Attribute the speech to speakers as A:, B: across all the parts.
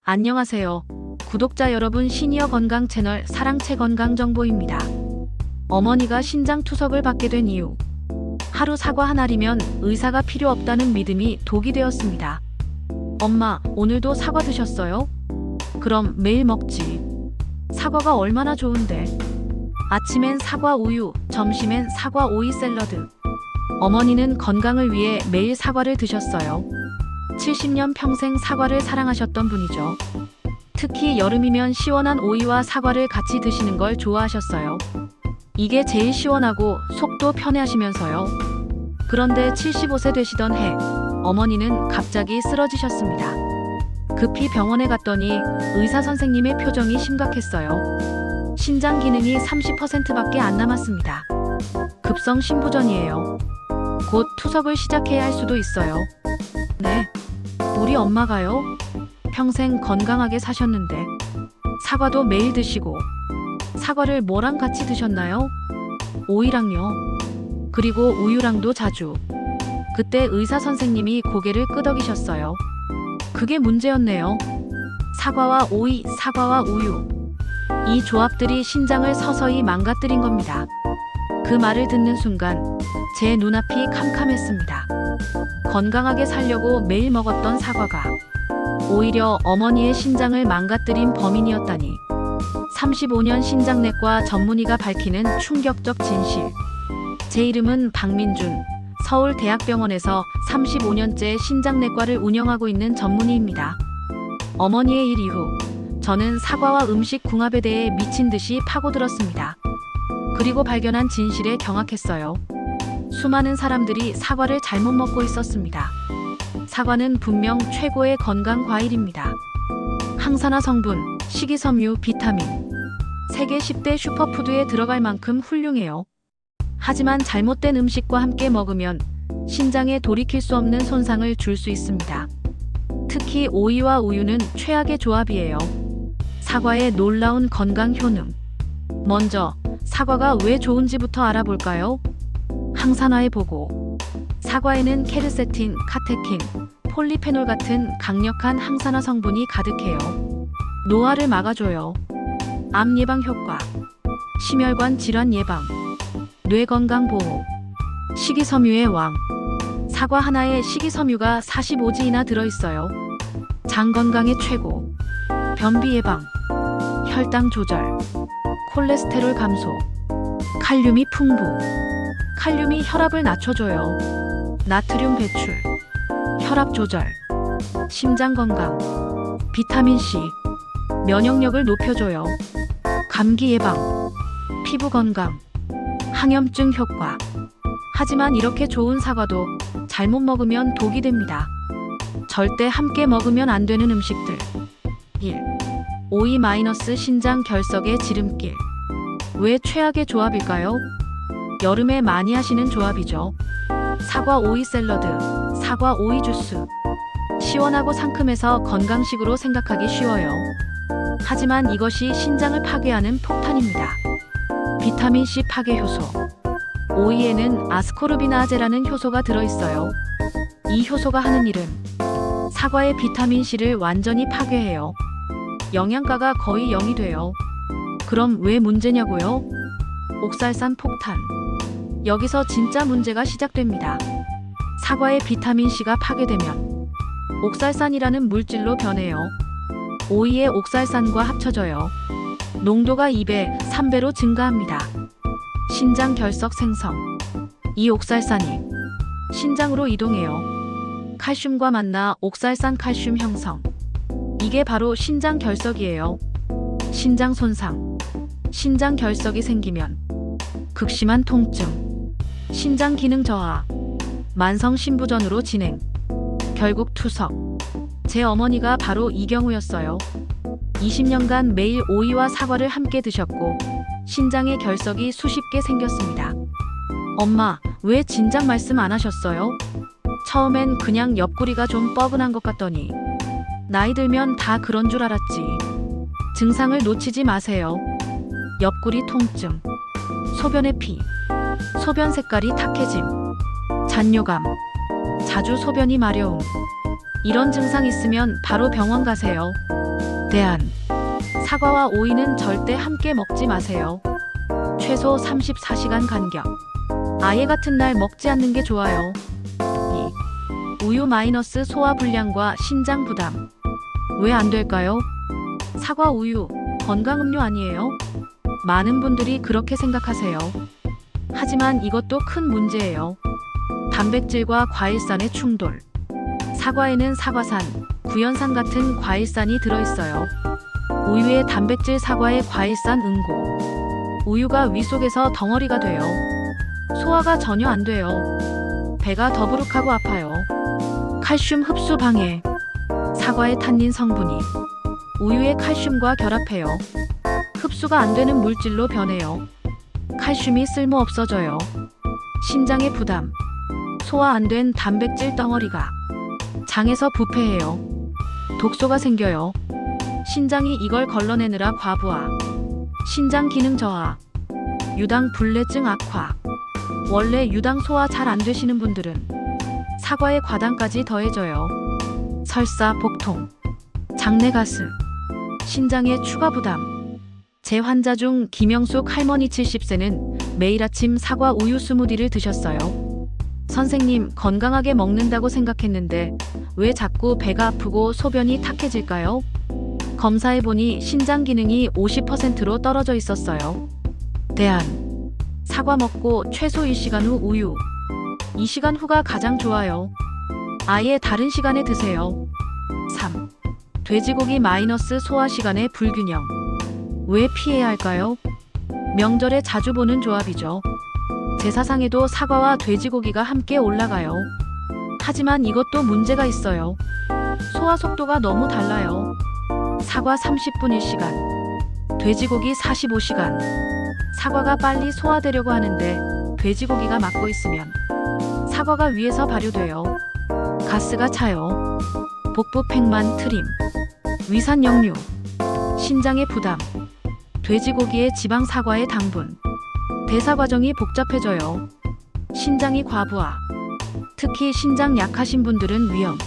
A: 안녕하세요. 구독자 여러분, 시니어 건강 채널 사랑채 건강 정보입니다. 어머니가 신장 투석을 받게 된 이유. 하루 사과 한 알이면 의사가 필요 없다는 믿음이 독이 되었습니다. 엄마, 오늘도 사과 드셨어요? 그럼 매일 먹지. 사과가 얼마나 좋은데. 아침엔 사과 우유, 점심엔 사과 오이 샐러드. 어머니는 건강을 위해 매일 사과를 드셨어요. 70년 평생 사과를 사랑하셨던 분이죠. 특히 여름이면 시원한 오이와 사과를 같이 드시는 걸 좋아하셨어요. 이게 제일 시원하고 속도 편해하시면서요. 그런데 75세 되시던 해, 어머니는 갑자기 쓰러지셨습니다. 급히 병원에 갔더니 의사 선생님의 표정이 심각했어요. 신장 기능이 30%밖에 안 남았습니다. 급성 심부전이에요. 곧 투석을 시작해야 할 수도 있어요. 네, 우리 엄마가요? 평생 건강하게 사셨는데 사과도 매일 드시고. 사과를 뭐랑 같이 드셨나요? 오이랑요. 그리고 우유랑도 자주. 그때 의사 선생님이 고개를 끄덕이셨어요. 그게 문제였네요. 사과와 오이, 사과와 우유. 이 조합들이 신장을 서서히 망가뜨린 겁니다. 그 말을 듣는 순간 제 눈앞이 캄캄했습니다. 건강하게 살려고 매일 먹었던 사과가 오히려 어머니의 신장을 망가뜨린 범인이었다니. 35년 신장내과 전문의가 밝히는 충격적 진실. 제 이름은 박민준. 서울대학병원에서 35년째 신장내과를 운영하고 있는 전문의입니다. 어머니의 일 이후 저는 사과와 음식 궁합에 대해 미친 듯이 파고들었습니다. 그리고 발견한 진실에 경악했어요. 수많은 사람들이 사과를 잘못 먹고 있었습니다. 사과는 분명 최고의 건강 과일입니다. 항산화 성분, 식이섬유, 비타민. 세계 10대 슈퍼푸드에 들어갈 만큼 훌륭해요. 하지만 잘못된 음식과 함께 먹으면 신장에 돌이킬 수 없는 손상을 줄 수 있습니다. 특히 오이와 우유는 최악의 조합이에요. 사과의 놀라운 건강 효능. 먼저 사과가 왜 좋은지부터 알아볼까요? 항산화에 보고. 사과에는 케르세틴, 카테킨, 폴리페놀 같은 강력한 항산화 성분이 가득해요. 노화를 막아줘요. 암 예방 효과, 심혈관 질환 예방, 뇌 건강 보호, 식이섬유의 왕. 사과 하나에 식이섬유가 45지이나 들어있어요. 장 건강에 최고. 변비 예방, 혈당 조절, 콜레스테롤 감소, 칼륨이 풍부. 칼륨이 혈압을 낮춰줘요. 나트륨 배출, 혈압 조절, 심장 건강, 비타민 C, 면역력을 높여줘요. 감기 예방, 피부 건강, 항염증 효과. 하지만 이렇게 좋은 사과도 잘못 먹으면 독이 됩니다. 절대 함께 먹으면 안 되는 음식들. 1. 오이 - 신장 결석의 지름길. 왜 최악의 조합일까요? 여름에 많이 하시는 조합이죠. 사과 오이 샐러드, 사과 오이 주스. 시원하고 상큼해서 건강식으로 생각하기 쉬워요. 하지만 이것이 신장을 파괴하는 폭탄입니다. 비타민C 파괴 효소. 오이에는 아스코르비나아제라는 효소가 들어있어요. 이 효소가 하는 일은 사과의 비타민C를 완전히 파괴해요. 영양가가 거의 0이 돼요. 그럼 왜 문제냐고요? 옥살산 폭탄. 여기서 진짜 문제가 시작됩니다. 사과의 비타민C가 파괴되면 옥살산이라는 물질로 변해요. 오이의 옥살산과 합쳐져요. 농도가 2배, 3배로 증가합니다. 신장 결석 생성. 이 옥살산이 신장으로 이동해요. 칼슘과 만나 옥살산 칼슘 형성. 이게 바로 신장 결석이에요. 신장 손상. 신장 결석이 생기면 극심한 통증, 신장 기능 저하, 만성 심부전으로 진행, 결국 투석. 제 어머니가 바로 이 경우였어요. 20년간 매일 오이와 사과를 함께 드셨고 신장에 결석이 수십 개 생겼습니다. 엄마, 왜 진작 말씀 안 하셨어요? 처음엔 그냥 옆구리가 좀 뻐근한 것 같더니 나이 들면 다 그런 줄 알았지. 증상을 놓치지 마세요. 옆구리 통증, 소변의 피, 소변 색깔이 탁해짐, 잔뇨감, 자주 소변이 마려움. 이런 증상 있으면 바로 병원 가세요. 대안. 사과와 오이는 절대 함께 먹지 마세요. 최소 34시간 간격. 아예 같은 날 먹지 않는 게 좋아요. 2. 우유 마이너스 소화 불량과 신장 부담. 왜 안 될까요? 사과 우유, 건강 음료 아니에요? 많은 분들이 그렇게 생각하세요. 하지만 이것도 큰 문제예요. 단백질과 과일산의 충돌. 사과에는 사과산, 구연산 같은 과일산이 들어있어요. 우유의 단백질, 사과의 과일산, 응고. 우유가 위 속에서 덩어리가 돼요. 소화가 전혀 안 돼요. 배가 더부룩하고 아파요. 칼슘 흡수 방해. 사과의 탄닌 성분이 우유의 칼슘과 결합해요. 흡수가 안 되는 물질로 변해요. 칼슘이 쓸모 없어져요. 신장의 부담. 소화 안 된 단백질 덩어리가 장에서 부패해요. 독소가 생겨요. 신장이 이걸 걸러내느라 과부하. 신장 기능 저하. 유당 불내증 악화. 원래 유당 소화 잘 안 되시는 분들은 사과의 과당까지 더해져요. 설사, 복통, 장내 가스, 신장의 추가 부담. 제 환자 중 김영숙 할머니 70세는 매일 아침 사과 우유 스무디를 드셨어요. 선생님, 건강하게 먹는다고 생각했는데 왜 자꾸 배가 아프고 소변이 탁해질까요? 검사해보니 신장 기능이 50%로 떨어져 있었어요. 대안. 사과 먹고 최소 1시간 후 우유. 2시간 후가 가장 좋아요. 아예 다른 시간에 드세요. 3. 돼지고기 마이너스 소화 시간의 불균형. 왜 피해야 할까요? 명절에 자주 보는 조합이죠. 제사상에도 사과와 돼지고기가 함께 올라가요. 하지만 이것도 문제가 있어요. 소화 속도가 너무 달라요. 사과 30분 1시간, 돼지고기 45시간. 사과가 빨리 소화되려고 하는데 돼지고기가 막고 있으면 사과가 위에서 발효돼요. 가스가 차요. 복부 팽만 트림. 위산 역류. 신장의 부담. 돼지고기의 지방, 사과의 당분. 대사 과정이 복잡해져요. 신장이 과부하. 특히 신장 약하신 분들은 위험.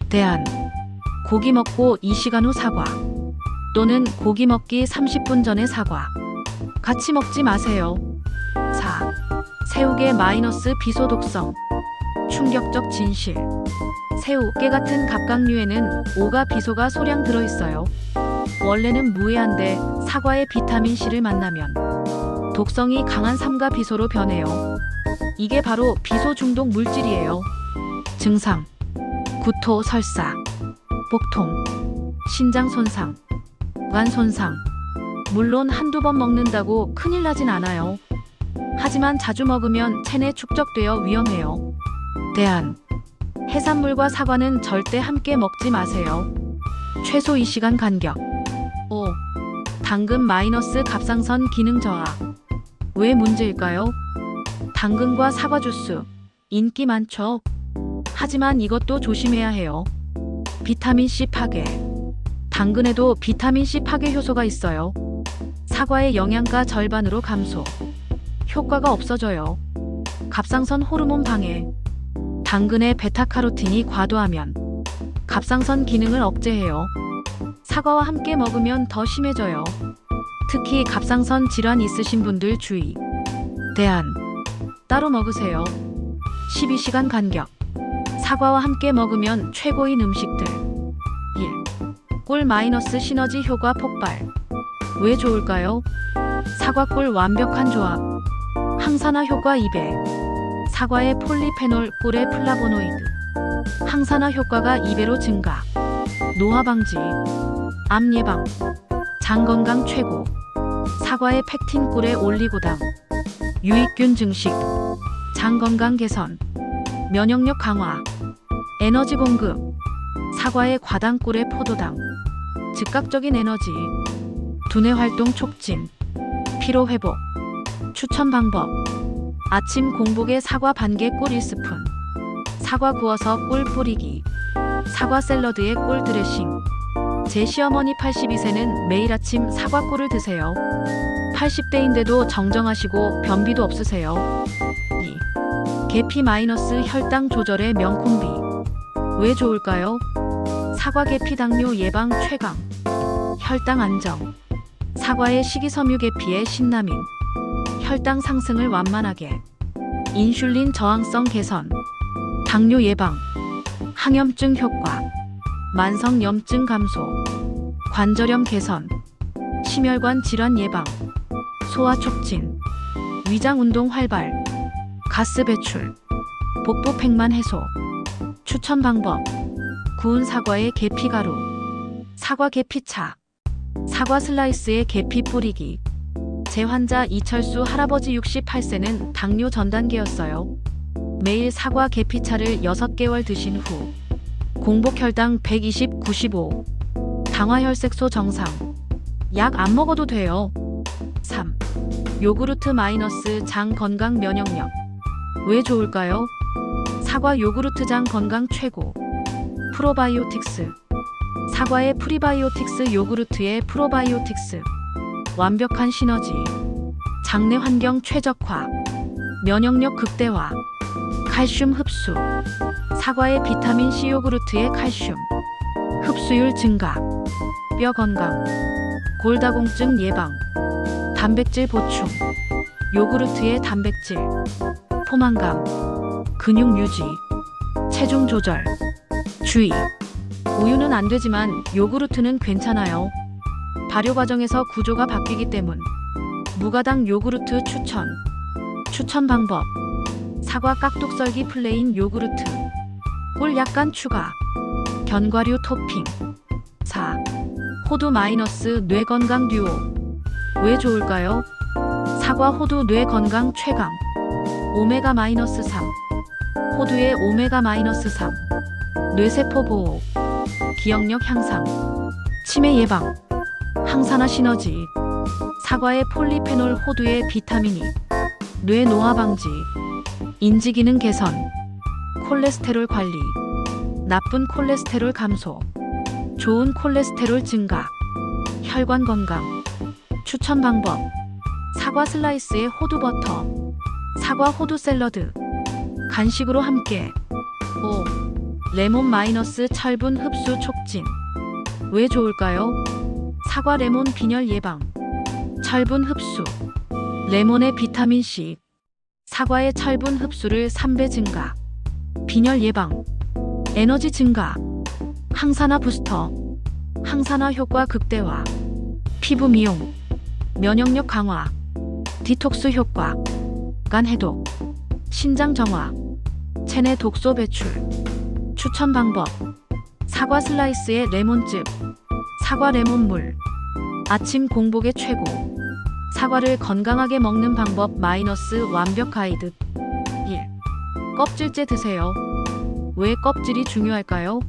A: 대안. 고기 먹고 2시간 후 사과. 또는 고기 먹기 30분 전에 사과. 같이 먹지 마세요. 4. 새우계 마이너스 비소 독성. 충격적 진실. 새우, 깨 같은 갑각류에는 오가 비소가 소량 들어있어요. 원래는 무해한데 사과의 비타민 C를 만나면 독성이 강한 삼가 비소로 변해요. 이게 바로 비소 중독 물질이에요. 증상. 구토, 설사, 복통, 신장 손상, 간 손상. 물론 한두 번 먹는다고 큰일 나진 않아요. 하지만 자주 먹으면 체내 축적되어 위험해요. 대안. 해산물과 사과는 절대 함께 먹지 마세요. 최소 2시간 간격. 5. 당근 마이너스 갑상선 기능 저하. 왜 문제일까요? 당근과 사과 주스, 인기 많죠? 하지만 이것도 조심해야 해요. 비타민C 파괴. 당근에도 비타민C 파괴 효소가 있어요. 사과의 영양가 절반으로 감소. 효과가 없어져요. 갑상선 호르몬 방해. 당근의 베타카로틴이 과도하면 갑상선 기능을 억제해요. 사과와 함께 먹으면 더 심해져요. 특히 갑상선 질환 있으신 분들 주의. 대안. 따로 먹으세요. 12시간 간격. 사과와 함께 먹으면 최고인 음식들. 1. 꿀 마이너스 시너지 효과 폭발. 왜 좋을까요? 사과꿀 완벽한 조합. 항산화 효과 2배. 사과의 폴리페놀, 꿀의 플라보노이드. 항산화 효과가 2배로 증가. 노화 방지, 암 예방, 장 건강 최고. 사과의 팩틴, 꿀의 올리고당. 유익균 증식, 장 건강 개선, 면역력 강화, 에너지 공급. 사과의 과당, 꿀의 포도당. 즉각적인 에너지, 두뇌 활동 촉진, 피로 회복. 추천 방법. 아침 공복에 사과 반개, 꿀 1스푼. 사과 구워서 꿀 뿌리기. 사과 샐러드에 꿀 드레싱. 제 시어머니 82세는 매일 아침 사과꿀을 드세요. 80대인데도 정정하시고 변비도 없으세요. 2. 계피 마이너스 혈당 조절의 명콤비. 왜 좋을까요? 사과 계피 당뇨 예방 최강. 혈당 안정. 사과의 식이섬유 계피에 신라민. 혈당 상승을 완만하게. 인슐린 저항성 개선. 당뇨 예방. 항염증 효과. 만성염증 감소. 관절염 개선. 심혈관 질환 예방. 소화 촉진. 위장 운동 활발. 가스 배출. 복부 팽만 해소. 추천 방법. 구운 사과에 계피 가루. 사과 계피차. 사과 슬라이스에 계피 뿌리기. 제 환자 이철수 할아버지 68세는 당뇨 전 단계였어요. 매일 사과 계피차를 6개월 드신 후 공복 혈당 120, 95. 당화혈색소 정상. 약 안 먹어도 돼요. 3. 요구르트 마이너스 장 건강 면역력. 왜 좋을까요? 사과 요구르트 장 건강 최고. 프로바이오틱스. 사과의 프리바이오틱스 요구르트의 프로바이오틱스. 완벽한 시너지. 장내 환경 최적화. 면역력 극대화. 칼슘 흡수. 사과의 비타민C 요구르트의 칼슘 흡수율 증가. 뼈 건강. 골다공증 예방. 단백질 보충. 요구르트의 단백질. 포만감. 근육 유지. 체중 조절. 주의. 우유는 안 되지만 요구르트는 괜찮아요. 발효 과정에서 구조가 바뀌기 때문. 무가당 요구르트 추천. 추천 방법. 사과 깍둑 썰기 플레인 요구르트. 꿀 약간 추가. 견과류 토핑. 4. 호두 마이너스 뇌 건강 듀오. 왜 좋을까요? 사과 호두 뇌 건강 최강. 오메가 마이너스 3. 호두의 오메가 마이너스 3. 뇌세포 보호. 기억력 향상. 치매 예방. 항산화 시너지. 사과의 폴리페놀 호두의 비타민 E. 뇌 노화 방지. 인지 기능 개선. 콜레스테롤 관리. 나쁜 콜레스테롤 감소. 좋은 콜레스테롤 증가. 혈관 건강. 추천 방법. 사과 슬라이스에 호두 버터. 사과 호두 샐러드. 간식으로 함께. 5. 레몬 마이너스 철분 흡수 촉진. 왜 좋을까요? 사과 레몬 빈혈 예방. 철분 흡수. 레몬의 비타민C. 사과의 철분 흡수를 3배 증가. 빈혈 예방. 에너지 증가. 항산화 부스터. 항산화 효과 극대화. 피부 미용. 면역력 강화. 디톡스 효과. 간 해독. 신장 정화. 체내 독소 배출. 추천 방법. 사과 슬라이스에 레몬즙. 사과 레몬물. 아침 공복에 최고. 사과를 건강하게 먹는 방법 마이너스 완벽 가이드. 1. 껍질째 드세요. 왜 껍질이 중요할까요?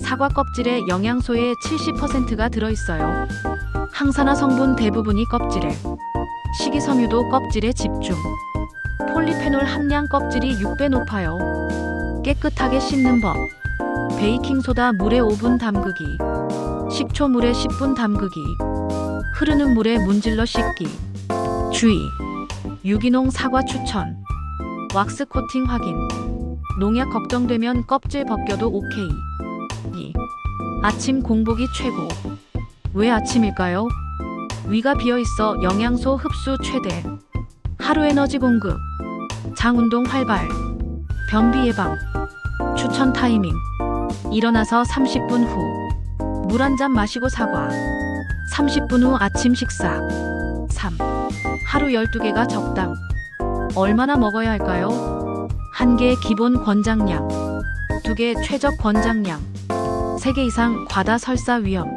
A: 사과 껍질에 영양소의 70%가 들어있어요. 항산화 성분 대부분이 껍질에. 식이섬유도 껍질에 집중. 폴리페놀 함량 껍질이 6배 높아요. 깨끗하게 씻는 법. 베이킹소다 물에 5분 담그기. 식초 물에 10분 담그기. 흐르는 물에 문질러 씻기. 주의. 유기농 사과 추천. 왁스 코팅 확인. 농약 걱정되면 껍질 벗겨도 오케이. 2. 아침 공복이 최고. 왜 아침일까요? 위가 비어있어 영양소 흡수 최대. 하루 에너지 공급. 장 운동 활발. 변비 예방. 추천 타이밍. 일어나서 30분 후. 물 한 잔 마시고 사과. 30분 후 아침 식사. 3. 하루 12개가 적당. 얼마나 먹어야 할까요? 1개 기본 권장량. 2개 최적 권장량. 3개 이상 과다 설사 위험.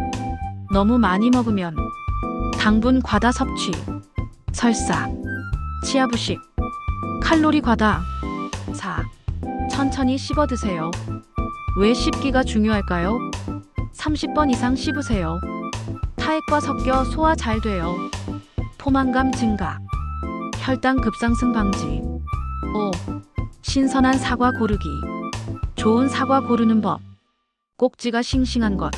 A: 너무 많이 먹으면 당분 과다 섭취. 설사. 치아부식. 칼로리 과다. 4. 천천히 씹어 드세요. 왜 씹기가 중요할까요? 30번 이상 씹으세요. 타액과 섞여 소화 잘 돼요. 포만감 증가. 혈당 급상승 방지. 5. 신선한 사과 고르기. 좋은 사과 고르는 법. 꼭지가 싱싱한 것.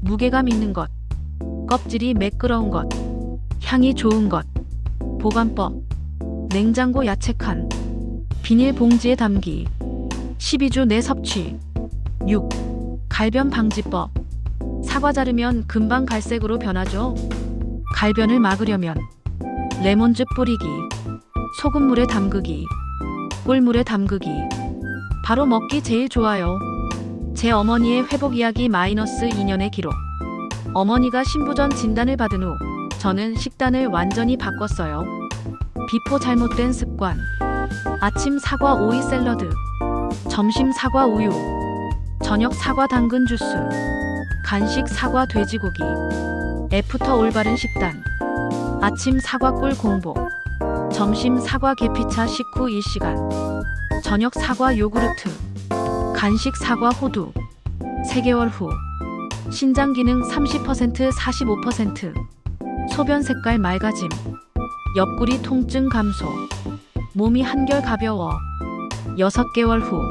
A: 무게감 있는 것. 껍질이 매끄러운 것. 향이 좋은 것. 보관법. 냉장고 야채칸. 비닐 봉지에 담기. 12주 내 섭취. 6. 갈변 방지법. 사과 자르면 금방 갈색으로 변하죠. 갈변을 막으려면 레몬즙 뿌리기, 소금물에 담그기, 꿀물에 담그기. 바로 먹기 제일 좋아요. 제 어머니의 회복 이야기 -2년의 기록. 어머니가 신부전 진단을 받은 후 저는 식단을 완전히 바꿨어요. 비포 잘못된 습관. 아침 사과 오이 샐러드, 점심 사과 우유, 저녁 사과 당근 주스, 간식 사과 돼지고기. 애프터 올바른 식단. 아침 사과 꿀 공복, 점심 사과 계피차 식후 1시간, 저녁 사과 요구르트, 간식 사과 호두. 3개월 후 신장 기능 30% 45%, 소변 색깔 맑아짐, 옆구리 통증 감소, 몸이 한결 가벼워. 6개월 후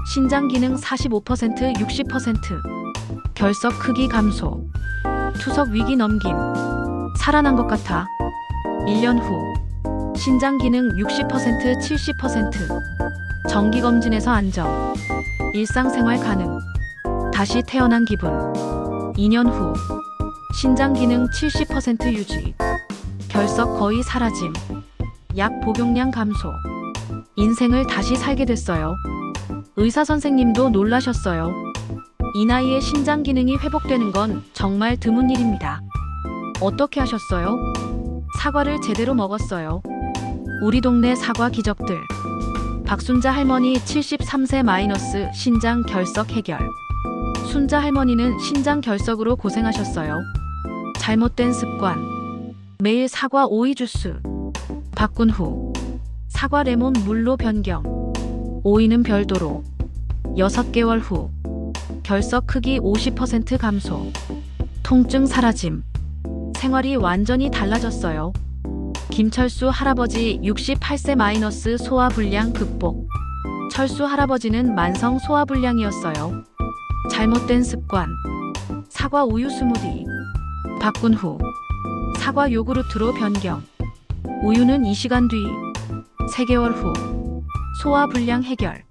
A: 신장 기능 45% 60%, 결석 크기 감소, 투석 위기 넘김, 살아난 것 같아. 1년 후 신장 기능 60% 70%, 정기검진에서 안정, 일상생활 가능, 다시 태어난 기분. 2년 후 신장 기능 70% 유지, 결석 거의 사라짐, 약 복용량 감소, 인생을 다시 살게 됐어요. 의사 선생님도 놀라셨어요. 이 나이에 신장 기능이 회복되는 건 정말 드문 일입니다. 어떻게 하셨어요? 사과를 제대로 먹었어요. 우리 동네 사과 기적들. 박순자 할머니 73세 신장 결석 해결. 순자 할머니는 신장 결석으로 고생하셨어요. 잘못된 습관. 매일 사과 오이 주스. 바꾼 후 사과 레몬 물로 변경. 오이는 별도로. 6개월 후 결석 크기 50% 감소, 통증 사라짐, 생활이 완전히 달라졌어요. 김철수 할아버지 68세 소화불량 극복. 철수 할아버지는 만성 소화불량이었어요. 잘못된 습관. 사과 우유 스무디. 바꾼 후 사과 요구르트로 변경. 우유는 2시간 뒤. 3개월 후 소화불량 해결.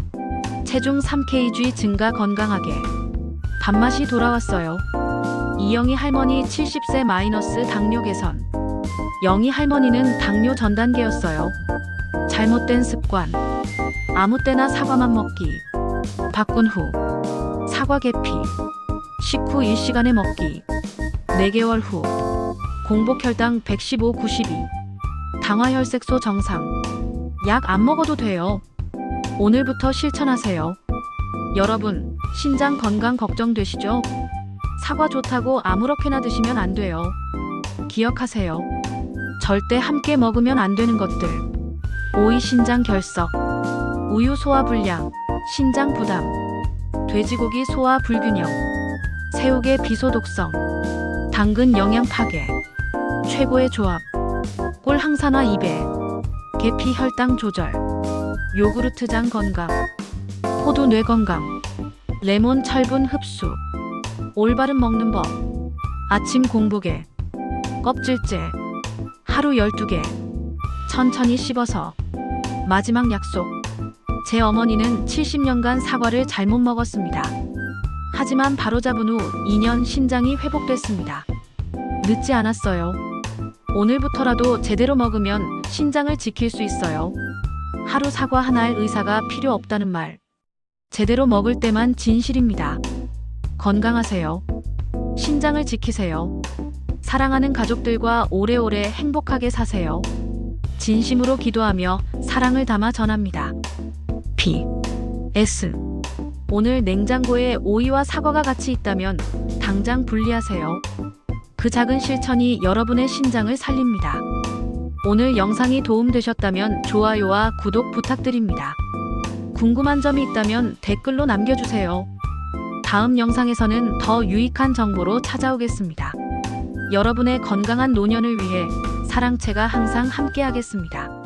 A: 체중 3kg 증가 건강하게. 밥맛이 돌아왔어요. 이영희 할머니 70세 당뇨 개선. 영희 할머니는 당뇨 전 단계였어요. 잘못된 습관. 아무 때나 사과만 먹기. 바꾼 후 사과 계피. 식후 1시간에 먹기. 4개월 후 공복 혈당 115/92. 당화혈색소 정상. 약 안 먹어도 돼요. 오늘부터 실천하세요. 여러분, 신장 건강 걱정되시죠? 사과 좋다고 아무렇게나 드시면 안 돼요. 기억하세요. 절대 함께 먹으면 안 되는 것들. 오이 신장 결석, 우유 소화 불량, 신장 부담, 돼지고기 소화 불균형, 새우계 비소 독성, 당근 영양 파괴. 최고의 조합. 꿀 항산화 2배, 계피 혈당 조절, 요구르트 장 건강, 호두 뇌 건강, 레몬 철분 흡수. 올바른 먹는 법. 아침 공복에 껍질째 하루 12개 천천히 씹어서. 마지막 약속. 제 어머니는 70년간 사과를 잘못 먹었습니다. 하지만 바로잡은 후 2년 신장이 회복됐습니다. 늦지 않았어요. 오늘부터라도 제대로 먹으면 신장을 지킬 수 있어요. 하루 사과 하나의 의사가 필요 없다는 말. 제대로 먹을 때만 진실입니다. 건강하세요. 신장을 지키세요. 사랑하는 가족들과 오래오래 행복하게 사세요. 진심으로 기도하며 사랑을 담아 전합니다. P.S. 오늘 냉장고에 오이와 사과가 같이 있다면 당장 분리하세요. 그 작은 실천이 여러분의 신장을 살립니다. 오늘 영상이 도움되셨다면 좋아요와 구독 부탁드립니다. 궁금한 점이 있다면 댓글로 남겨주세요. 다음 영상에서는 더 유익한 정보로 찾아오겠습니다. 여러분의 건강한 노년을 위해 사랑채가 항상 함께하겠습니다.